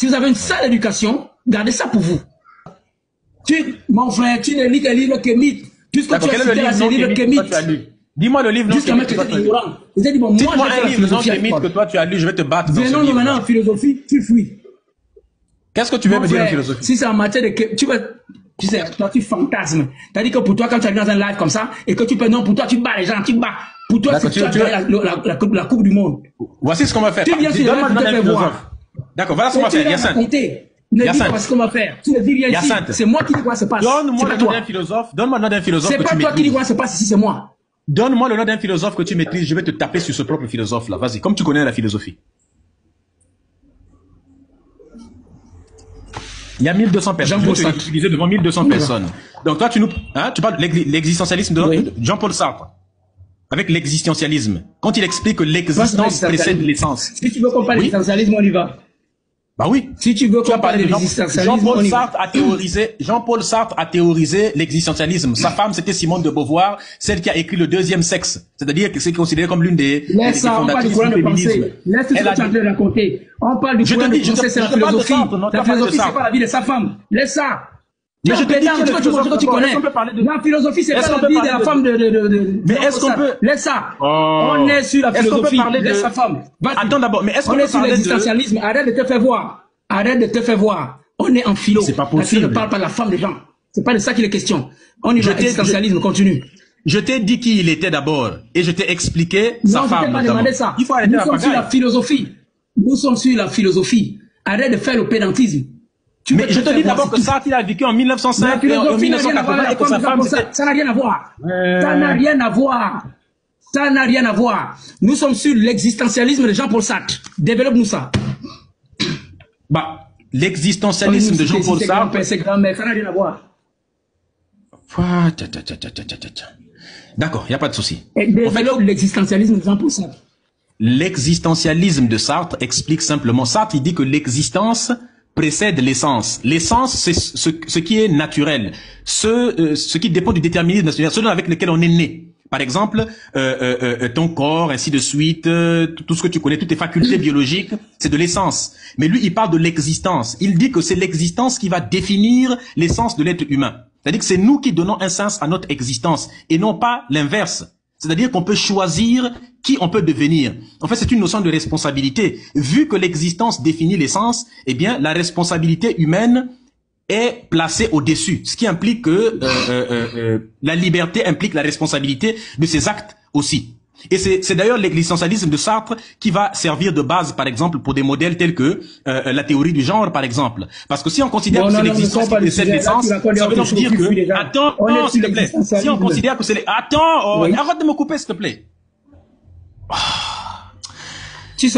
Si vous avez une sale éducation, gardez ça pour vous. Mon frère, tu ne lis que livre que mythe. Puisque tu as cité là, c'est livre que mythe. Dis-moi le livre non Jusqu'à mettre que tu es ignorant. Dis-moi un livre non mythe que toi tu as lu, je vais te battre dans ce livre. Non, maintenant en philosophie, tu fuis. Qu'est-ce que tu veux me dire en philosophie? Si c'est en matière de... Tu sais, toi tu fantasmes. T'as dit que pour toi, quand tu arrives dans un live comme ça, et que tu peux... Non, pour toi, tu bats les gens, tu bats. Pour toi, c'est tu as gagné la coupe du monde. Voici ce qu'on va faire. Tu viens sur le live, tu te fais voir. D'accord, voilà ce qu'on va faire. Hyacinthe. Ne dis pas ce qu'on va faire. Tu ne dis rien ici. C'est moi qui dis quoi se passe. Donne-moi le nom d'un philosophe. Donne-moi le nom d'un philosophe que tu maîtrises. C'est pas toi qui dis quoi se passe ici, c'est moi. Donne-moi le nom d'un philosophe que tu maîtrises. Je vais te taper sur ce propre philosophe-là. Vas-y, comme tu connais la philosophie. Il y a 1200 personnes. Je vais utiliser devant 1200 personnes. Donc toi, tu parles de l'existentialisme de Jean-Paul Sartre. Avec l'existentialisme. Quand il explique que l'existence précède l'essence. Si tu veux qu'on parle d'existentialisme, on y va. Bah oui. Si tu veux qu'on parle de l'existentialisme, Jean-Paul Sartre a théorisé l'existentialisme. Sa femme, c'était Simone de Beauvoir, celle qui a écrit Le Deuxième Sexe. C'est-à-dire que c'est considéré comme l'une des fondatrices du féminisme. Laisse ce que tu es en train de raconter. On parle du courant de pensée, c'est la philosophie. La philosophie, c'est pas la vie de sa femme. Laisse ça. Mais je te dis que tu connais. La philosophie, c'est pas la vie de la femme de... Mais est-ce qu'on peut... Laisse ça. On est sur la philosophie. Laisse sa femme. Attends d'abord, mais est-ce qu'on peut parler de... On est sur l'existentialisme. Arrête de te faire voir. Arrête de te faire voir. On est en philo. C'est pas possible. Tu ne parles pas de la femme des gens. C'est pas de ça qu'il est question. On y va. L'existentialisme continue. Je t'ai dit qui il était d'abord. Et je t'ai expliqué sa femme. Non, je t'ai pas demandé ça. Il faut arrêter la pagaille. Nous sommes sur la philosophie. Nous sommes sur la philosophie. Arrête de faire le pédantisme. Mais je te dis d'abord que Sartre, il a vécu en 1905 et en 1980 et que sa femme... Ça n'a rien à voir. Ça n'a rien à voir. Ça n'a rien à voir. Nous sommes sur l'existentialisme de Jean-Paul Sartre. Développe-nous ça. Bah, l'existentialisme de Jean-Paul Sartre... Ça n'a rien à voir. D'accord, il n'y a pas de souci. Développe l'existentialisme de Jean-Paul Sartre. L'existentialisme de Sartre explique simplement... Sartre, il dit que l'existence... précède l'essence. L'essence, c'est ce qui est naturel, ce qui dépend du déterminisme naturel, ce avec lequel on est né. Par exemple, ton corps, ainsi de suite, tout ce que tu connais, toutes tes facultés biologiques, c'est de l'essence. Mais lui, il parle de l'existence. Il dit que c'est l'existence qui va définir l'essence de l'être humain. C'est-à-dire que c'est nous qui donnons un sens à notre existence et non pas l'inverse. C'est-à-dire qu'on peut choisir qui on peut devenir. En fait, c'est une notion de responsabilité. Vu que l'existence définit l'essence, eh bien, la responsabilité humaine est placée au-dessus. Ce qui implique que la liberté implique la responsabilité de ses actes aussi. Et c'est d'ailleurs l'existentialisme de Sartre qui va servir de base, par exemple, pour des modèles tels que la théorie du genre, par exemple. Parce que si on considère que c'est l'existence qui précède l'essence, ça veut donc dire que... Attends, s'il te plaît. Si on considère que c'est... Attends, arrête de me couper, s'il te plaît. C'est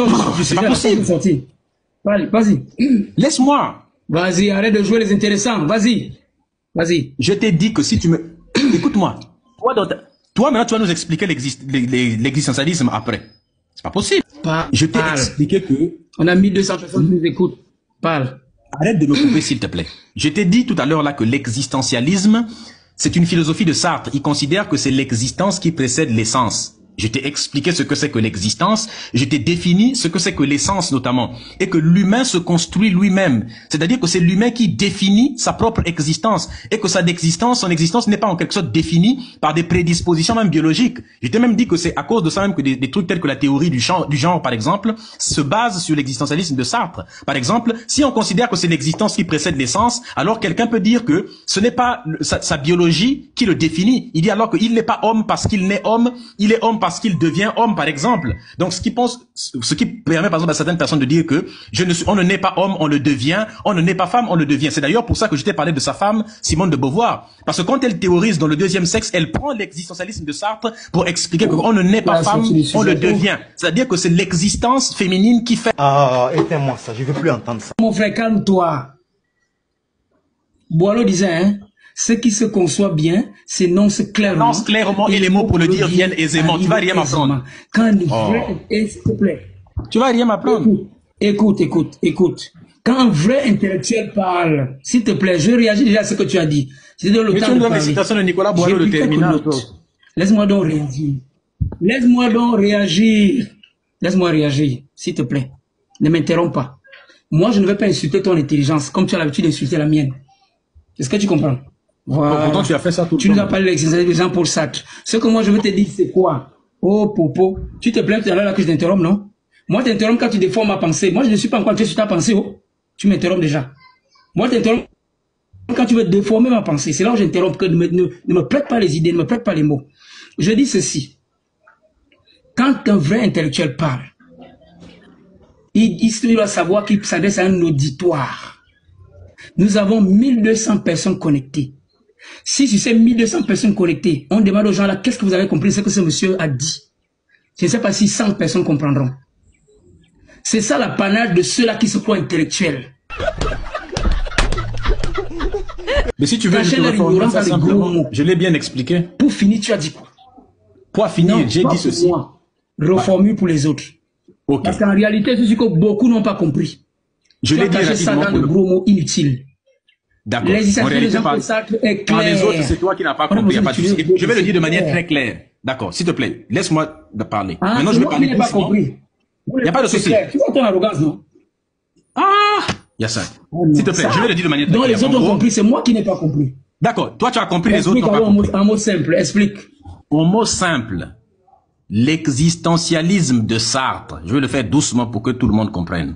pas possible. Vas-y. Laisse-moi. Vas-y, arrête de jouer les intéressants. Vas-y. Je t'ai dit que si tu me... Écoute-moi. Toi, maintenant, tu vas nous expliquer l'existentialisme après. C'est pas possible. Je t'ai expliqué que... On a 1200 personnes qui nous écoutent. Parle. Arrête de me couper, s'il te plaît. Je t'ai dit tout à l'heure là que l'existentialisme, c'est une philosophie de Sartre. Il considère que c'est l'existence qui précède l'essence. Je t'ai expliqué ce que c'est que l'existence, je t'ai défini ce que c'est que l'essence notamment, et que l'humain se construit lui-même. C'est-à-dire que c'est l'humain qui définit sa propre existence, et que son existence n'est pas en quelque sorte définie par des prédispositions même biologiques. Je t'ai même dit que c'est à cause de ça même que des trucs tels que la théorie du genre, par exemple, se basent sur l'existentialisme de Sartre. Par exemple, si on considère que c'est l'existence qui précède l'essence, alors quelqu'un peut dire que ce n'est pas sa biologie qui le définit. Il dit alors qu'il n'est pas homme parce qu'il naît homme, il est homme parce qu'il devient homme, par exemple. Donc, ce qui permet, par exemple, à certaines personnes de dire que on ne naît pas homme, on le devient, on ne naît pas femme, on le devient. C'est d'ailleurs pour ça que je t'ai parlé de sa femme, Simone de Beauvoir. Parce que quand elle théorise dans Le Deuxième Sexe, elle prend l'existentialisme de Sartre pour expliquer qu'on ne naît pas femme, on le devient. C'est-à-dire que c'est l'existence féminine qui fait... Ah, éteins-moi ça, je veux plus entendre ça. Mon frère, calme-toi. Boileau disait, hein, ce qui se conçoit bien s'énonce clairement. Énonce clairement et les mots pour le dire viennent aisément. Tu vas rien m'apprendre. S'il te plaît. Tu vas rien m'apprendre. Écoute. Quand un vrai intellectuel parle, s'il te plaît, je réagis déjà à ce que tu as dit. Je te donne le temps de parler. Citation de Nicolas Boileau de terminal. Laisse-moi donc réagir. Laisse-moi réagir, s'il te plaît. Ne m'interromps pas. Moi, je ne vais pas insulter ton intelligence comme tu as l'habitude d'insulter la mienne. Est-ce que tu comprends? Voilà. Pourtant, tu as fait ça tout le temps. Tu nous as parlé de l'existence des gens pour Sartre. Ce que moi, je veux te dire, c'est quoi? Oh, Popo, tu te plains tout à l'heure que je t'interromps, non? Moi, t'interromps quand tu déformes ma pensée. Moi, je ne suis pas encore entré sur ta pensée, oh. Tu m'interromps déjà. Moi, t'interromps quand tu veux déformer ma pensée. C'est là où j'interromps, que ne me prête pas les idées, ne me prête pas les mots. Je dis ceci. Quand un vrai intellectuel parle, il doit savoir qu'il s'adresse à un auditoire. Nous avons 1200 personnes connectées. Si sur ces 1200 personnes connectées, on demande aux gens là, qu'est-ce que vous avez compris, ce que ce monsieur a dit? Je ne sais pas si 100 personnes comprendront. C'est ça l'apanage de ceux-là qui se croient intellectuels. Mais si tu veux, je l'ai bien expliqué. Pour finir, tu as dit quoi? Pour finir, j'ai dit ceci. Moi, reformule pour les autres. Okay. Parce qu'en réalité, c'est ce que beaucoup n'ont pas compris. Je l'ai dit ça dans de gros mots inutiles. D'accord. L'existence des gens pour ça est claire. Les autres, c'est toi qui n'as pas compris. Je vais le dire de manière très claire. D'accord. S'il te plaît, laisse-moi parler. Maintenant, je vais parler doucement. Il n'y a pas de souci. Tu vois ton arrogance, non? Ah! Il y a ça. S'il te plaît, je vais le dire de manière très claire. Donc les autres ont compris, c'est moi qui n'ai pas compris. D'accord. Toi, tu as compris, les autres n'ont pas compris. Un mot simple, explique. En mot simple, l'existentialisme de Sartre, je vais le faire doucement pour que tout le monde comprenne.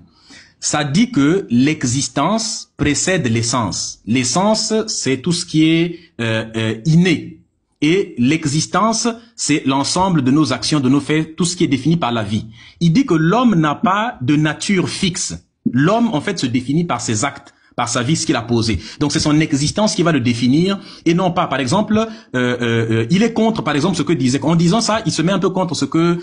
Ça dit que l'existence précède l'essence. L'essence, c'est tout ce qui est inné. Et l'existence, c'est l'ensemble de nos actions, de nos faits, tout ce qui est défini par la vie. Il dit que l'homme n'a pas de nature fixe. L'homme, en fait, se définit par ses actes, par sa vie, ce qu'il a posé. Donc, c'est son existence qui va le définir, et non pas, par exemple, il est contre, par exemple, ce que disait, en disant ça, il se met un peu contre ce que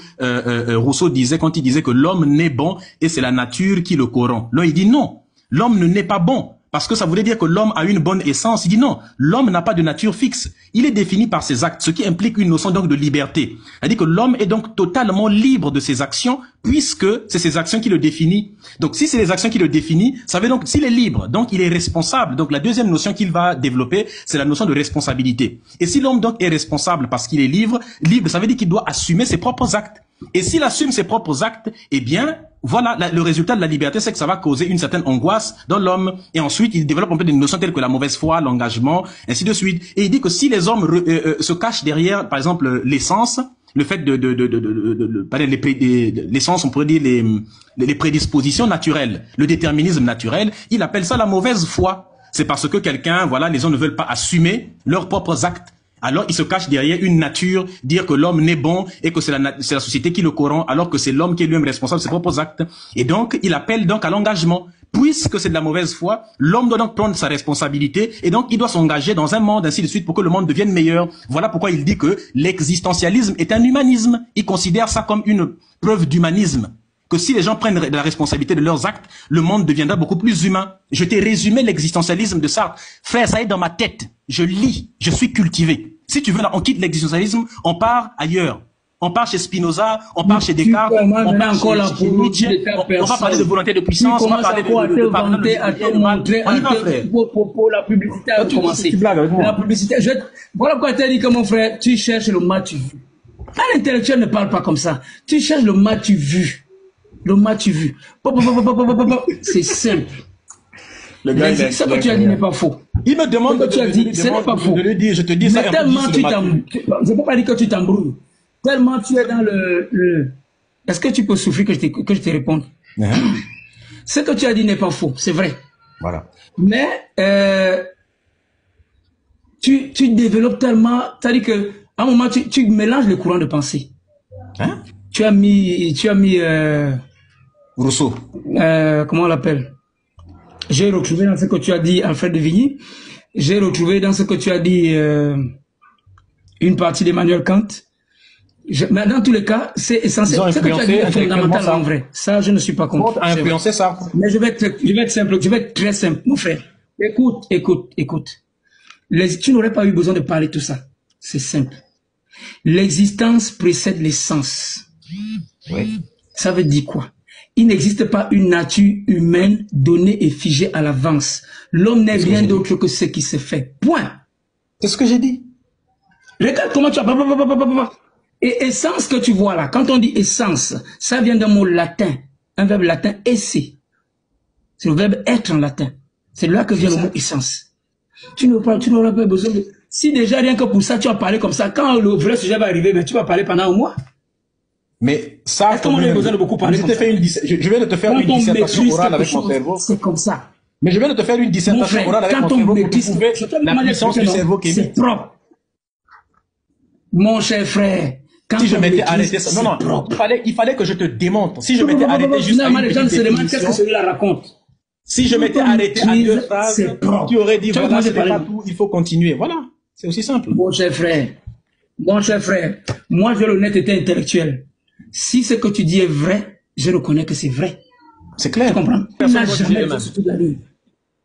Rousseau disait quand il disait que l'homme naît bon, et c'est la nature qui le corrompt. Là, il dit non, l'homme ne naît pas bon. Parce que ça voulait dire que l'homme a une bonne essence. Il dit non, l'homme n'a pas de nature fixe. Il est défini par ses actes, ce qui implique une notion donc de liberté. C'est-à-dire que l'homme est donc totalement libre de ses actions, puisque c'est ses actions qui le définissent. Donc si c'est les actions qui le définissent, ça veut donc, s'il est libre, donc il est responsable. Donc la deuxième notion qu'il va développer, c'est la notion de responsabilité. Et si l'homme donc est responsable parce qu'il est libre, ça veut dire qu'il doit assumer ses propres actes. Et s'il assume ses propres actes, eh bien, voilà, le résultat de la liberté, c'est que ça va causer une certaine angoisse dans l'homme. Et ensuite, il développe un peu des notions telles que la mauvaise foi, l'engagement, ainsi de suite. Et il dit que si les hommes se cachent derrière, par exemple, l'essence, le fait l'essence, on pourrait dire les prédispositions naturelles, le déterminisme naturel, il appelle ça la mauvaise foi. C'est parce que quelqu'un, voilà, les gens ne veulent pas assumer leurs propres actes. Alors, il se cache derrière une nature, dire que l'homme n'est bon et que c'est la société qui le corrompt, alors que c'est l'homme qui est lui-même responsable de ses propres actes. Et donc, il appelle donc à l'engagement. Puisque c'est de la mauvaise foi, l'homme doit donc prendre sa responsabilité et donc il doit s'engager dans un monde, ainsi de suite, pour que le monde devienne meilleur. Voilà pourquoi il dit que l'existentialisme est un humanisme. Il considère ça comme une preuve d'humanisme. Que si les gens prennent la responsabilité de leurs actes, le monde deviendra beaucoup plus humain. Je t'ai résumé l'existentialisme de Sartre. Frère, ça est dans ma tête. Je lis, je suis cultivé. Si tu veux, là, on quitte l'existentialisme, on part ailleurs. On part chez Spinoza, on part chez Descartes, on part chez Nietzsche, on va parler de volonté de puissance, on va parler de la publicité a commencé. La publicité, voilà pourquoi tu as dit que mon frère, tu cherches le m'as-tu vu. Un intellectuel ne parle pas comme ça. Tu cherches le m'as-tu vu. Le m'as-tu vu. C'est simple. Ce que tu as dit n'est pas faux. Il me demande ce que tu as dit, ce n'est pas faux. De le dire, je te dis ça. Mais tellement tu t'embrouilles. Je ne peux pas dire que tu t'embrouilles. Tellement tu es dans le... Est-ce que tu peux souffrir que je te réponde? Ce que tu as dit n'est pas faux, c'est vrai. Voilà. Mais tu développes tellement... C'est-à-dire que à un moment, tu mélanges les courants de pensée. Hein? Tu as mis Rousseau. Comment on l'appelle? J'ai retrouvé dans ce que tu as dit Alfred de Vigny. J'ai retrouvé dans ce que tu as dit une partie d'Emmanuel Kant. Mais dans tous les cas, c'est essentiel. Ce que tu as dit est fondamental en vrai. Ça, je ne suis pas contre. A influencé ça. Mais je vais être simple, je vais être très simple. Mon frère, écoute. Tu n'aurais pas eu besoin de parler tout ça. C'est simple. L'existence précède l'essence. Oui. Ça veut dire quoi? Il n'existe pas une nature humaine donnée et figée à l'avance. L'homme n'est rien d'autre que ce qui se fait. Point. C'est ce que j'ai dit. Regarde comment tu as... Et essence que tu vois là, quand on dit essence, ça vient d'un mot latin, un verbe latin, esse. C'est le verbe être en latin. C'est de là que vient le mot essence. Tu n'auras pas besoin de... Si déjà, rien que pour ça, tu vas parler comme ça, quand le vrai sujet va arriver, ben, tu vas parler pendant un mois. Mais ça... Est-ce qu'on a besoin de beaucoup parler comme ça? Je viens de te faire une dissertation orale avec mon cerveau. C'est comme ça. Mais je viens de te faire une dissertation orale avec mon cerveau pour prouver la puissance du cerveau qui est... C'est propre. Mon cher frère, quand si je m'étais arrêté ça, non, il fallait que je te démontre. Si je m'étais arrêté juste à une petite définition, qu'est-ce que celui-là raconte? Si je m'étais arrêté à 2 phrases, tu aurais dit, voilà, c'est pas tout, il faut continuer. Voilà. C'est aussi simple. Mon cher frère, moi j'ai l'honnêteté intellectuelle. Si ce que tu dis est vrai, je reconnais que c'est vrai. C'est clair. Tu comprends? Tu n'as jamais fait toute la lune.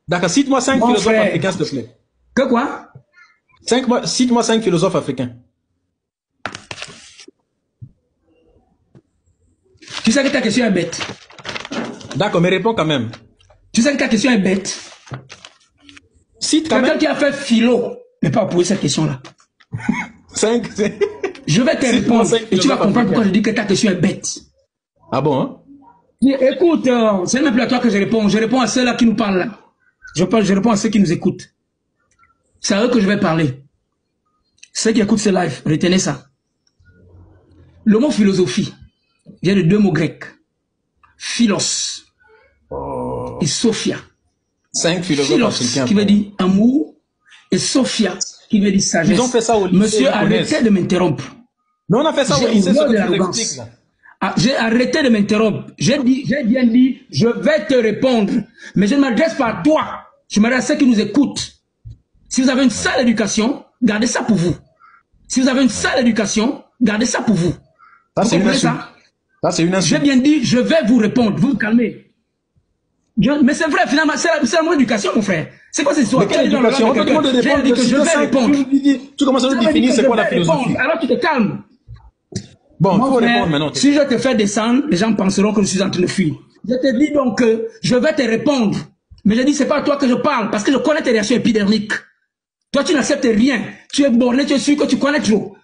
D'accord, cite-moi 5 philosophes africains, s'il te plaît. Que quoi? Cite-moi 5 philosophes africains. Tu sais que ta question est bête. D'accord, mais réponds quand même. Tu sais que ta question est bête. Cite quand même. Quelqu'un qui a fait philo n'est pas posé cette question-là. 5. Je vais te répondre et tu vas comprendre pourquoi je dis que ta question est bête. Ah bon, hein? Écoute, c'est même plus à toi que je réponds. Je réponds à ceux-là qui nous parlent là. Je réponds à ceux qui nous écoutent. C'est à eux que je vais parler. Ceux qui écoutent ce live, retenez ça. Le mot philosophie vient de 2 mots grecs. Philos et Sophia. 5 philosophes africains. Qui veut dire amour, et Sophia qui veut dire sagesse. Ils ont fait ça au lycée. Monsieur, arrêtez de m'interrompre. Non, on a fait ça au lycée, c'est ce que tu expliques là. Ah, j'ai arrêté de m'interrompre. J'ai bien dit, je vais te répondre. Mais je ne m'adresse pas à toi. Je m'adresse à ceux qui nous écoutent. Si vous avez une sale éducation, gardez ça pour vous. Si vous avez une sale éducation, gardez ça pour vous. Ça, c'est une insulte. Ça, c'est une insulte. J'ai bien dit, je vais vous répondre. Vous vous calmez. Mais c'est vrai, finalement, c'est la mon éducation, mon frère. C'est quoi cette histoire? Mais quelle éducation? On te demande de répondre. J'ai dit que je vais répondre. Tu commences à nous définir c'est quoi la philosophie. Alors tu te calmes. Bon, il faut répondre maintenant. Si je te fais descendre, les gens penseront que je suis en train de fuir. Je te dis donc que je vais te répondre. Mais je dis, c'est pas à toi que je parle, parce que je connais tes réactions épidermiques. Toi, tu n'acceptes rien. Tu es borné, tu es sûr que tu connais trop.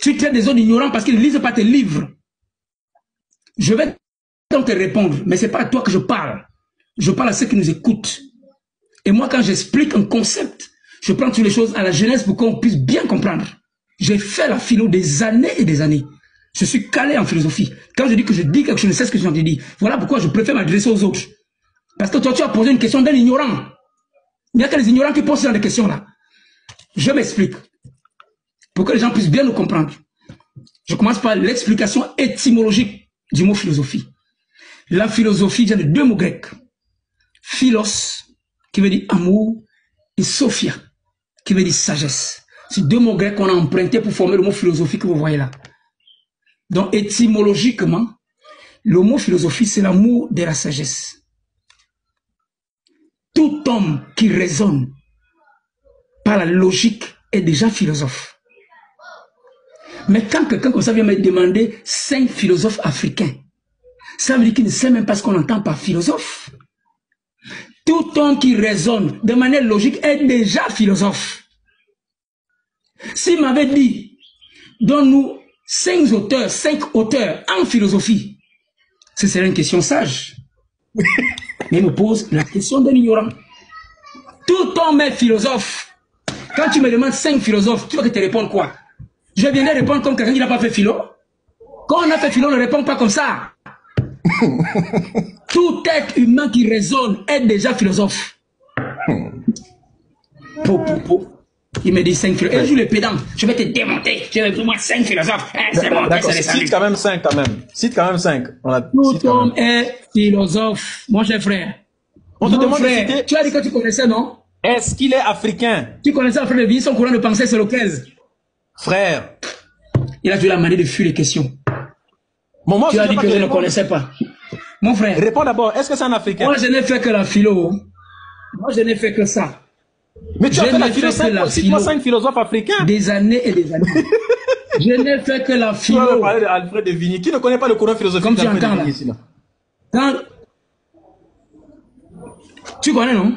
Tu traites des autres ignorants parce qu'ils ne lisent pas tes livres. Je vais donc te répondre, mais c'est pas à toi que je parle. Je parle à ceux qui nous écoutent. Et moi, quand j'explique un concept, je prends toutes les choses à la jeunesse pour qu'on puisse bien comprendre. J'ai fait la philo des années et des années. Je suis calé en philosophie. Quand je dis que je dis quelque chose, je sais ce que je dis. Voilà pourquoi je préfère m'adresser aux autres. Parce que toi, tu as posé une question d'un ignorant. Il n'y a que les ignorants qui posent dans des questions-là. Je m'explique. Pour que les gens puissent bien nous comprendre. Je commence par l'explication étymologique du mot philosophie. La philosophie vient de 2 mots grecs. Philos, qui veut dire amour, et Sophia, qui veut dire sagesse. C'est 2 mots grecs qu'on a empruntés pour former le mot philosophie que vous voyez là. Donc, étymologiquement, le mot philosophie, c'est l'amour de la sagesse. Tout homme qui raisonne par la logique est déjà philosophe. Mais quand quelqu'un comme ça vient me demander 5 philosophes africains, ça veut dire qu'il ne sait même pas ce qu'on entend par philosophe. Tout homme qui raisonne de manière logique est déjà philosophe. S'il m'avait dit, donne-nous 5 auteurs en philosophie, ce serait une question sage. Mais il me pose la question d'un ignorant. Tout homme est philosophe. Quand tu me demandes 5 philosophes, tu vas que te répondre quoi? Je viens de répondre comme quelqu'un qui n'a pas fait philo. Quand on a fait philo, on ne répond pas comme ça. Tout être humain qui raisonne est déjà philosophe. Il me dit 5 philosophes. Et je joue le pédant. Je vais te démonter. Je vais moi 5 philosophes. C'est bon. D'accord, cite quand même 5 quand même. Cite quand même 5. Tout homme est philosophe, mon cher frère. On te demande de citer. Tu as dit que tu connaissais, non? Est-ce qu'il est africain? Tu connaissais Alfred de Vigny, son courant de pensée, c'est lequel? Frère. Il a dû la manière de fuir les questions. Bon, moi, tu as dit que je ne connaissais pas. Mon frère. Réponds d'abord, est-ce que c'est un africain? Moi, je n'ai fait que la philo. Moi, je n'ai fait que ça. Mais tu as fait la philo, cite-moi 5 philosophes africains. Des années et des années. Je n'ai fait que la philo. Tu vas parler d'Alfred de Vigny. Qui ne connaît pas le courant philosophique d'Alfred de Vigny ici, là? Tu connais, non?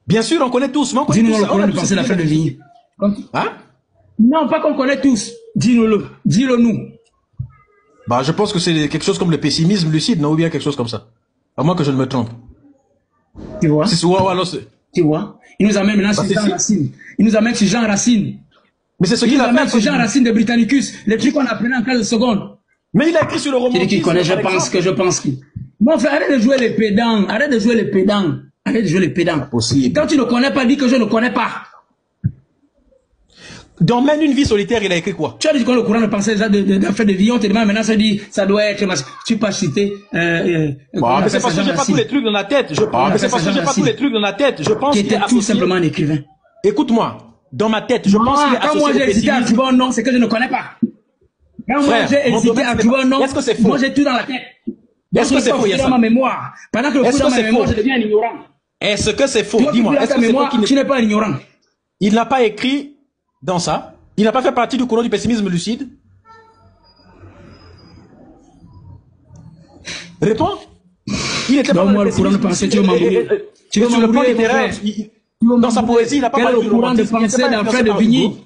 Bien sûr, on connaît tous. Dis-nous le courant de pensée d'Alfred de Vigny. Hein? Non, pas qu'on connaît tous. Dis-nous-le. Dis-le-nous. Bah, je pense que c'est quelque chose comme le pessimisme lucide, non? Ou bien quelque chose comme ça. À moins que je ne me trompe. Tu vois? Tu vois? Il nous amène maintenant sur Jean Racine. Il nous amène sur Jean Racine. Mais c'est ce qu'il a fait. Sur Jean Racine de Britannicus. Les trucs qu'on apprenait en classe de seconde. Mais il a écrit sur le romantisme. Qui connaît, je pense qu'il. Mon frère, arrête de jouer les pédants. Arrête de jouer les pédants. Arrête de jouer les pédants. Quand tu ne connais pas, dis que je ne connais pas. Dans Mène une vie solitaire, il a écrit quoi? Tu as dit qu'on le courant de pensée d'affaires de vie, on te demande maintenant, ça dit, ça doit être, tu peux pas citer, mais c'est parce que j'ai pas tous les trucs dans la tête. C'est parce que j'ai pas tous les trucs dans la tête. Je pense qu'il est tout simplement un écrivain. Écoute-moi. Dans ma tête, je pense qu'il est associé. Quand moi j'ai hésité à trouver un nom, c'est que je ne connais pas. Quand moi j'ai hésité à trouver un nom, moi j'ai tout dans la tête. Est-ce que c'est faux, dans ma mémoire. Pendant que le fou dans ma mémoire, je deviens un ignorant. Est-ce que c'est faux? Dis-moi. Est-ce que c'est faux? Tu n'es pas un ignorant. Il n'a pas écrit dans ça. Il n'a pas fait partie du courant du pessimisme lucide. Réponds. Il était pas dans le courant de pensée. Tu veux m'embrouiller. Tu veux m'embrouiller, littéraire. Dans sa poésie, il n'a pas parlé du courant de pensée d'Alfred de Vigny.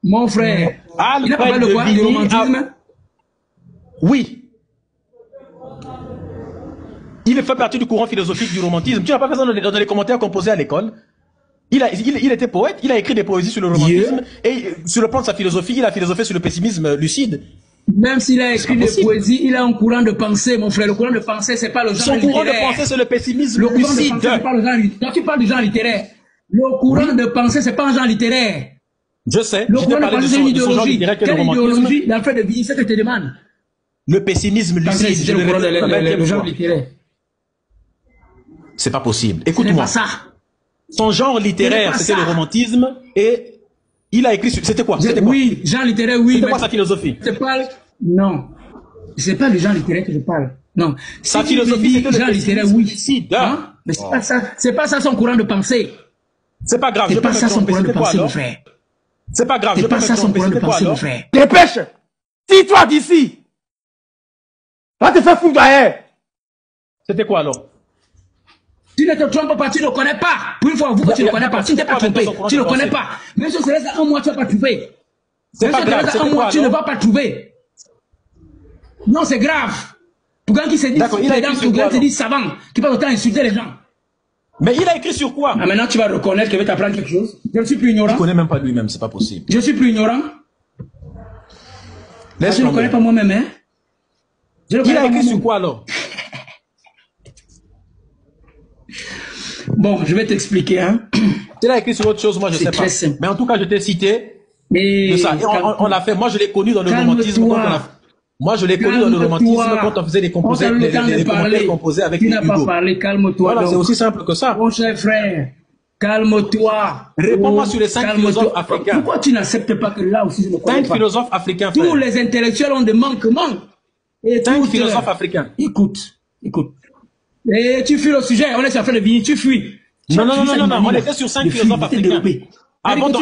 Mon frère. Il n'a pas parlé de quoi? Du romantisme? Oui. Il fait partie du courant philosophique du romantisme. Tu n'as pas fait ça dans les commentaires composés à l'école. Il était poète, il a écrit des poésies sur le romantisme, et sur le plan de sa philosophie, il a philosophé sur le pessimisme lucide. Même s'il a écrit des poésies, il a un courant de pensée, mon frère. Le courant de pensée, c'est pas le genre littéraire. Son courant de pensée, c'est le pessimisme lucide. Le courant de pensée, c'est pas le genre littéraire. Quand tu parles du genre littéraire, le courant de pensée, c'est pas un genre littéraire. Je sais. Le courant de pensée, c'est une idéologie. Quelle idéologie d'Alfred de Vigny, c'est que je te demande. Le pessimisme lucide, c'est le genre littéraire. C'est pas possible. Écoute-moi. C'est pas ça. Son genre littéraire, c'était le romantisme, et il a écrit... C'était quoi? Oui, genre littéraire, oui. C'était quoi sa philosophie? Je parle... Non. C'est pas du genre littéraire que je parle. Non. Sa philosophie, c'est le genre littéraire, oui. Hein? Mais c'est pas ça. C'est pas ça son courant de pensée. C'est pas grave. C'est pas ça son courant de pensée, mon frère. C'est pas grave. C'est pas ça son courant de pensée, mon frère. Dépêche! Tire-toi d'ici! Va te faire foutre d'ailleurs! C'était quoi alors? Tu ne te trompes pas, tu ne connais pas. Pour une fois, vous que tu ne connais pas, tu ne t'es pas trompé, tu ne connais pas. Même si c'est un mois, tu ne vas pas trouver. Même si c'est un mois, tu ne vas pas trouver. Non, c'est grave. Pour quelqu'un qui se dit, qui se dit savant, qui passe autant insulter les gens. Mais il a écrit sur quoi? Ah, maintenant tu vas reconnaître que je vais t'apprendre quelque chose. Je ne suis plus ignorant. Il ne connaît même pas lui-même, c'est pas possible. Je suis plus ignorant. Je ne connais pas moi-même, hein. Il a écrit sur quoi alors? Bon, je vais t'expliquer, hein. Tu l'as écrit sur autre chose, moi je sais pas. Simple. Mais en tout cas, je t'ai cité de ça. Et on l'a fait. Moi, je l'ai connu dans le romantisme. Moi, je l'ai connu dans le romantisme quand on faisait des commentaires composés avec Hugo. Tu n'as pas parlé, calme-toi. Voilà, c'est aussi simple que ça. Mon cher frère, calme-toi. Réponds-moi sur les 5 philosophes africains. Pourquoi tu n'acceptes pas que là aussi je ne connais pas? 5 philosophes africains, frère. Tous les intellectuels ont des manquements. 5 philosophes africains. Écoute. Et tu fuis le sujet, on est sur la fin de vie, tu fuis. Non, on était sur 5 philosophes africains. Avant de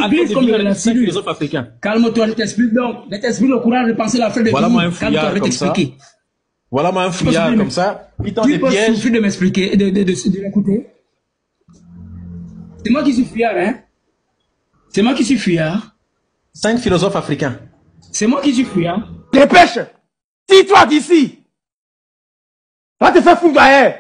5 philosophes africains. Calme-toi, je t'explique donc. Je t'explique le courage de penser la fin de vie. Voilà moi un fouillard comme ça. Voilà moi un fouillard comme ça. Il tend des pièges. Tu peux souffrir de m'expliquer, de l'écouter. C'est moi qui suis fouillard, hein. C'est moi qui suis fouillard. 5 philosophes africains. C'est moi qui suis fouillard. Dépêche! Tire-toi d'ici! Va te faire foutre d'ailleurs!